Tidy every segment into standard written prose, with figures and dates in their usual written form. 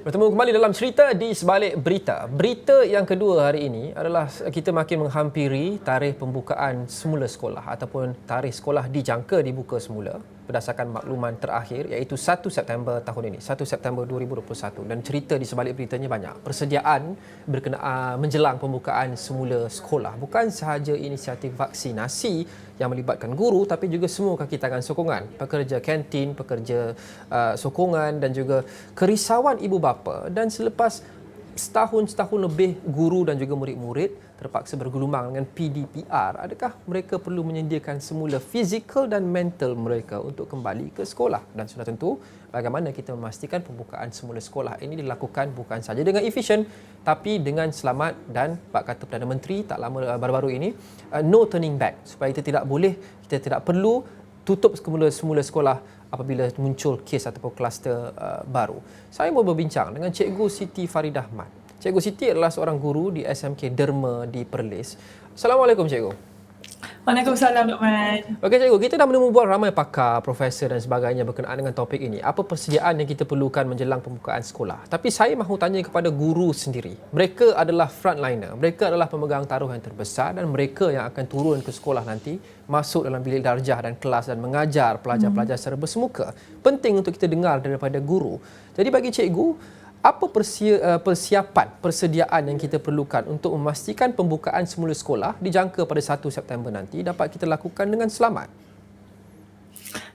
Bertemu kembali dalam cerita di sebalik berita. Berita yang kedua hari ini adalah kita makin menghampiri tarikh pembukaan semula sekolah ataupun tarikh sekolah dijangka dibuka semula berdasarkan makluman terakhir iaitu 1 September tahun ini, 1 September 2021 dan cerita di sebalik beritanya banyak. Persediaan berkenaan menjelang pembukaan semula sekolah bukan sahaja inisiatif vaksinasi yang melibatkan guru tapi juga semua kaki tangan sokongan, pekerja kantin, pekerja sokongan dan juga kerisauan ibu bapa dan selepas setahun lebih guru dan juga murid-murid terpaksa bergelumang dengan PDPR. Adakah mereka perlu menyediakan semula fizikal dan mental mereka untuk kembali ke sekolah? Dan sudah tentu bagaimana kita memastikan pembukaan semula sekolah ini dilakukan bukan saja dengan efisien tapi dengan selamat dan bab kata Perdana Menteri tak lama baru-baru ini no turning back, supaya kita tidak perlu tutup semula sekolah apabila muncul kes ataupun kluster baru. Saya mau berbincang dengan Cikgu Siti Faridah Ahmad. Cikgu Siti adalah seorang guru di SMK Derma di Perlis. Assalamualaikum Cikgu. Waalaikumsalam, Dr. Man. Okey Cikgu, kita dah membuat ramai pakar, profesor dan sebagainya berkenaan dengan topik ini. Apa persediaan yang kita perlukan menjelang pembukaan sekolah? Tapi saya mahu tanya kepada guru sendiri. Mereka adalah frontliner. Mereka adalah pemegang taruh yang terbesar dan mereka yang akan turun ke sekolah nanti, masuk dalam bilik darjah dan kelas dan mengajar pelajar-pelajar secara bersemuka. Penting untuk kita dengar daripada guru. Jadi bagi cikgu, apa persediaan yang kita perlukan untuk memastikan pembukaan semula sekolah dijangka pada 1 September nanti dapat kita lakukan dengan selamat?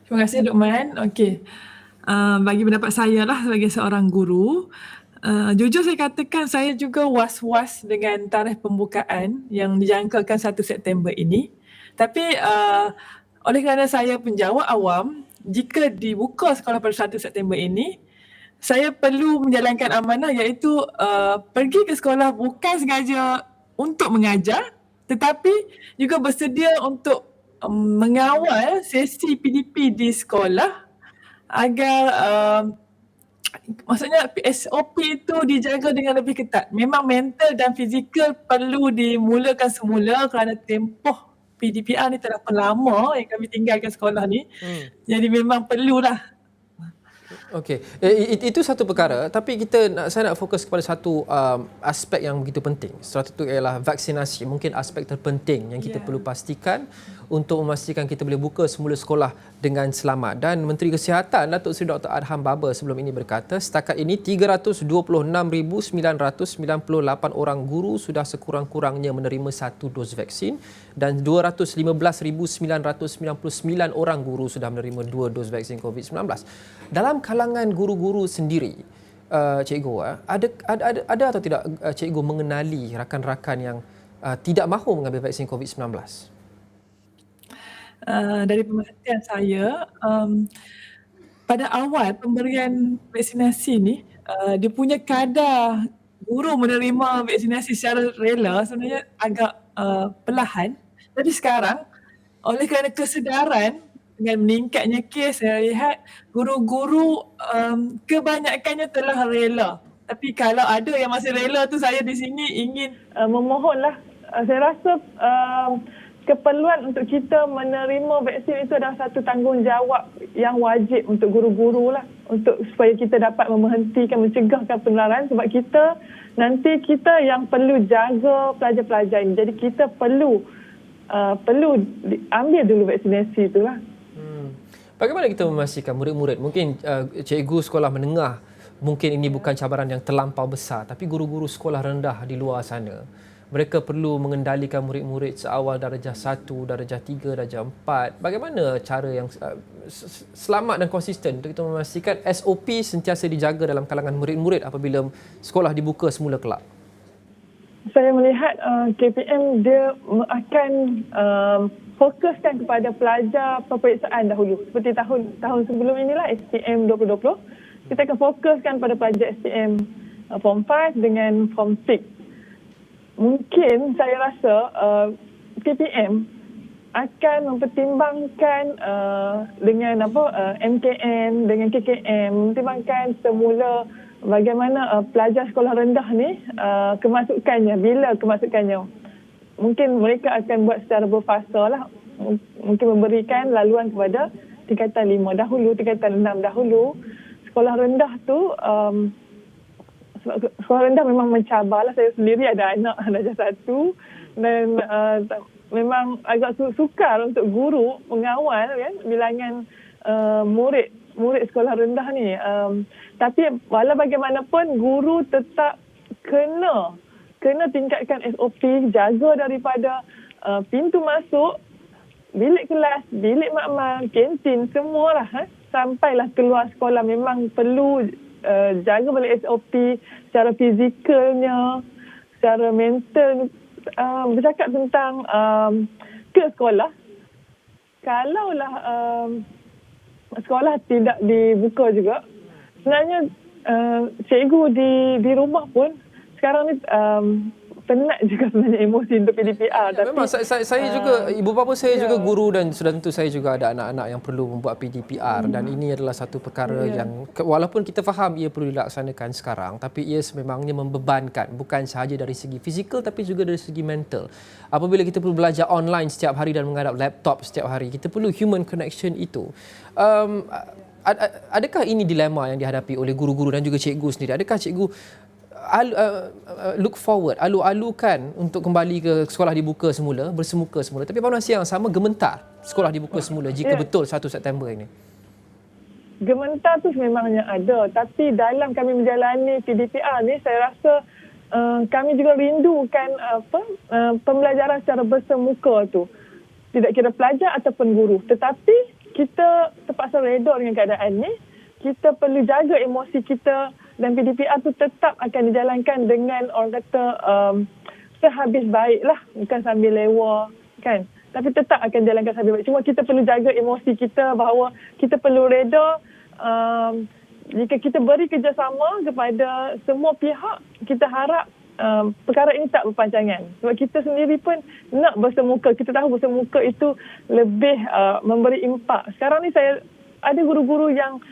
Terima kasih, Dr. Man. Okey. Bagi pendapat saya lah sebagai seorang guru, jujur saya katakan saya juga was-was dengan tarikh pembukaan yang dijangkakan 1 September ini. Tapi oleh kerana saya penjawat awam, jika dibuka sekolah pada 1 September ini, saya perlu menjalankan amanah iaitu pergi ke sekolah bukan sengaja untuk mengajar tetapi juga bersedia untuk mengawal sesi PDP di sekolah agar maksudnya SOP itu dijaga dengan lebih ketat. Memang mental dan fizikal perlu dimulakan semula kerana tempoh PDPR ni terlalu lama yang kami tinggalkan sekolah ni. Jadi memang perlulah. Okey, itu satu perkara, tapi saya nak fokus kepada satu aspek yang begitu penting. Satu itu ialah vaksinasi. Mungkin aspek terpenting yang kita perlu pastikan untuk memastikan kita boleh buka semula sekolah dengan selamat. Dan Menteri Kesihatan Datuk Seri Dr. Adham Baba sebelum ini berkata, setakat ini 326,998 orang guru sudah sekurang-kurangnya menerima satu dos vaksin dan 215,999 orang guru sudah menerima 2 dos vaksin COVID-19. Dalam kalangan guru-guru sendiri, cikgu, ada atau tidak cikgu mengenali rakan-rakan yang tidak mahu mengambil vaksin COVID-19? Dari pemerhatian saya, pada awal pemberian vaksinasi ni, dia punya kadar guru menerima vaksinasi secara rela sebenarnya agak perlahan. Tapi sekarang, oleh kerana kesedaran dengan meningkatnya kes, saya lihat guru-guru kebanyakannya telah rela. Tapi kalau ada yang masih rela tu, saya di sini ingin memohonlah. Saya rasa keperluan untuk kita menerima vaksin itu adalah satu tanggungjawab yang wajib untuk guru-guru lah, untuk supaya kita dapat mencegahkan penularan, sebab nanti kita yang perlu jaga pelajar-pelajar ini. Jadi kita perlu ambil dulu vaksinasi itulah. Bagaimana kita memastikan murid-murid, mungkin cikgu sekolah menengah, mungkin ini bukan cabaran yang terlampau besar, tapi guru-guru sekolah rendah di luar sana, mereka perlu mengendalikan murid-murid seawal darjah 1, darjah 3, darjah 4. Bagaimana cara yang selamat dan konsisten untuk kita memastikan SOP sentiasa dijaga dalam kalangan murid-murid apabila sekolah dibuka semula kelak? Saya melihat KPM dia akan fokuskan kepada pelajar peperiksaan dahulu. Seperti tahun sebelum inilah, SPM 2020, kita akan fokuskan pada pelajar SPM Form 5 dengan Form 6. Mungkin saya rasa KPM akan mempertimbangkan dengan MKN, dengan KKM, mempertimbangkan semula bagaimana pelajar sekolah rendah ni kemasukannya, bila kemasukannya. Mungkin mereka akan buat secara berfasa lah. Mungkin memberikan laluan kepada tingkatan 5 dahulu, tingkatan 6 dahulu. Sekolah rendah tu sekolah rendah memang mencabar lah. Saya sendiri ada anak darjah 1 dan memang agak sukar untuk guru mengawal kan bilangan murid sekolah rendah ni. Tapi walau bagaimanapun guru tetap kena tingkatkan SOP, jaga daripada pintu masuk, bilik kelas, bilik makmal, kantin, semualah sampailah keluar sekolah. Memang perlu jaga balik SOP secara fizikalnya, secara mental. Bercakap tentang ke sekolah, kalaulah sekolah tidak dibuka juga, sebenarnya cikgu di rumah pun sekarang ni penat juga sebenarnya emosi untuk PDPR. Ya, memang saya juga, ibu bapa saya juga guru dan sudah tentu saya juga ada anak-anak yang perlu membuat PDPR dan ini adalah satu perkara yang walaupun kita faham ia perlu dilaksanakan sekarang, tapi ia sememangnya membebankan bukan sahaja dari segi fizikal tapi juga dari segi mental. Apabila kita perlu belajar online setiap hari dan menghadap laptop setiap hari, kita perlu human connection itu. Adakah ini dilema yang dihadapi oleh guru-guru dan juga cikgu sendiri? Adakah cikgu look forward, alu-alukan untuk kembali ke sekolah dibuka semula, bersemuka semula, tapi pada masa yang sama gementar sekolah dibuka semula jika betul 1 September ini? Gementar tu memangnya ada, tapi dalam kami menjalani PDPR ni saya rasa kami juga rindukan pembelajaran secara bersemuka tu. Tidak kira pelajar ataupun guru, tetapi kita terpaksa reda dengan keadaan ni. Kita perlu jaga emosi kita dan PDPR tu tetap akan dijalankan dengan orang kata sehabis baik lah, bukan sambil lewa kan, tapi tetap akan jalankan sehabis baik. Cuma kita perlu jaga emosi kita bahawa kita perlu reda. Jika kita beri kerjasama kepada semua pihak, kita harap perkara ini tak berpanjangan. Sebab kita sendiri pun nak bersemuka. Kita tahu bersemuka itu lebih memberi impak. Sekarang ni saya ada guru-guru yang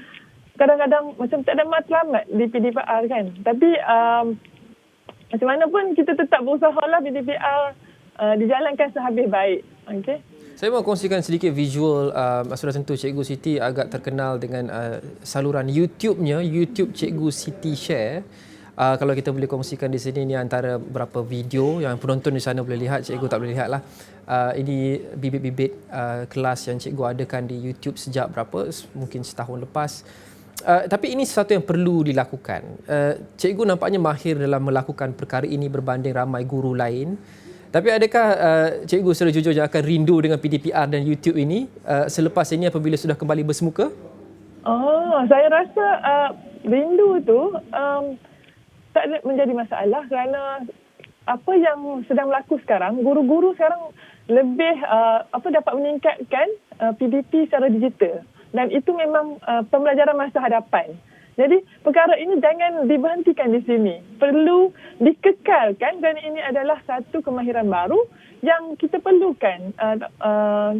kadang-kadang macam tak ada matlamat di PDPR kan. Tapi macam mana pun kita tetap berusaha lah PDPR dijalankan sehabis baik. Okay? Saya mahu kongsikan sedikit visual. Sudah tentu Cikgu Siti agak terkenal dengan saluran YouTube-nya, YouTube Cikgu Siti Share. Kalau kita boleh kongsikan di sini, ini antara beberapa video yang penonton di sana boleh lihat, cikgu tak boleh lihat lah. Ini bibit-bibit kelas yang cikgu adakan di YouTube sejak berapa, mungkin setahun lepas. Tapi ini sesuatu yang perlu dilakukan. Cikgu nampaknya mahir dalam melakukan perkara ini berbanding ramai guru lain. Tapi adakah cikgu secara jujurnya akan rindu dengan PDPR dan YouTube ini selepas ini apabila sudah kembali bersemuka? Saya rasa rindu tu tak menjadi masalah kerana apa yang sedang berlaku sekarang, guru-guru sekarang lebih dapat meningkatkan PDP secara digital. Dan itu memang pembelajaran masa hadapan. Jadi perkara ini jangan diberhentikan di sini. Perlu dikekalkan kerana ini adalah satu kemahiran baru yang kita perlukan.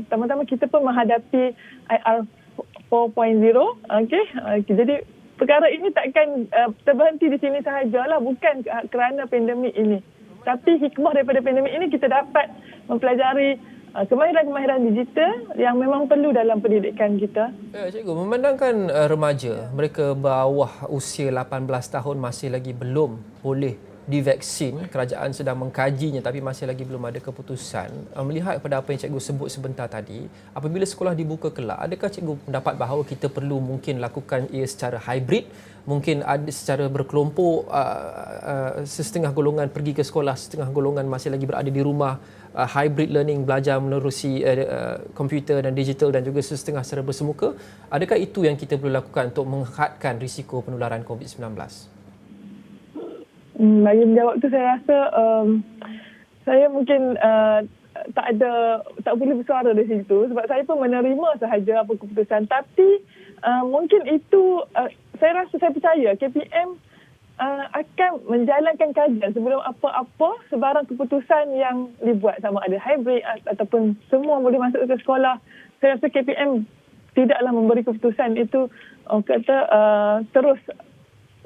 Pertama-tama kita pun menghadapi IR 4.0. Okay? Jadi perkara ini takkan terberhenti di sini sahajalah, bukan kerana pandemik ini. Tapi hikmah daripada pandemik ini kita dapat mempelajari kemahiran-kemahiran digital yang memang perlu dalam pendidikan kita. Ya, cikgu, memandangkan remaja, mereka bawah usia 18 tahun masih lagi belum boleh divaksin. Kerajaan sedang mengkajinya tapi masih lagi belum ada keputusan. Melihat pada apa yang cikgu sebut sebentar tadi, apabila sekolah dibuka kelak, adakah cikgu mendapat bahawa kita perlu mungkin lakukan ia secara hybrid? Mungkin ada secara berkelompok, setengah golongan pergi ke sekolah, setengah golongan masih lagi berada di rumah, hybrid learning, belajar menerusi komputer dan digital dan juga setengah secara bersemuka. Adakah itu yang kita perlu lakukan untuk menghadkan risiko penularan COVID-19? Bagi menjawab tu saya rasa saya mungkin tak boleh bersuara di situ sebab saya pun menerima sahaja apa keputusan, tapi mungkin itu saya percaya KPM akan menjalankan kajian sebelum apa-apa sebarang keputusan yang dibuat, sama ada hybrid ataupun semua boleh masuk ke sekolah. Saya rasa KPM tidaklah memberi keputusan itu terus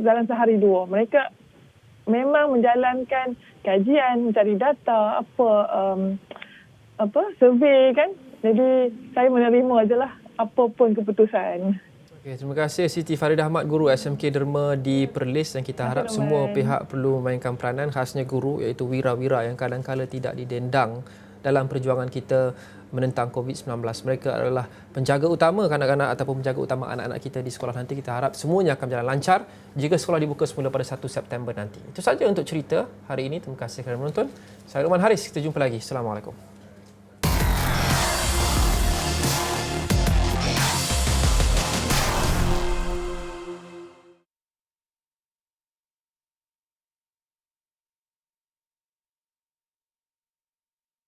dalam sehari dua. Mereka memang menjalankan kajian, mencari data, survey kan. Jadi saya menerima ajalah apa pun keputusan. Okay, terima kasih Siti Faridah Ahmad, Guru SMK Derma di Perlis, dan kita harap semua pihak perlu memainkan peranan, khasnya guru, iaitu wira-wira yang kadang-kala tidak didendang dalam perjuangan kita menentang COVID-19. Mereka adalah penjaga utama kanak-kanak ataupun penjaga utama anak-anak kita di sekolah nanti. Kita harap semuanya akan berjalan lancar jika sekolah dibuka semula pada 1 September nanti. Itu saja untuk cerita hari ini. Terima kasih kerana menonton. Saya Luqman Haris. Kita jumpa lagi. Assalamualaikum.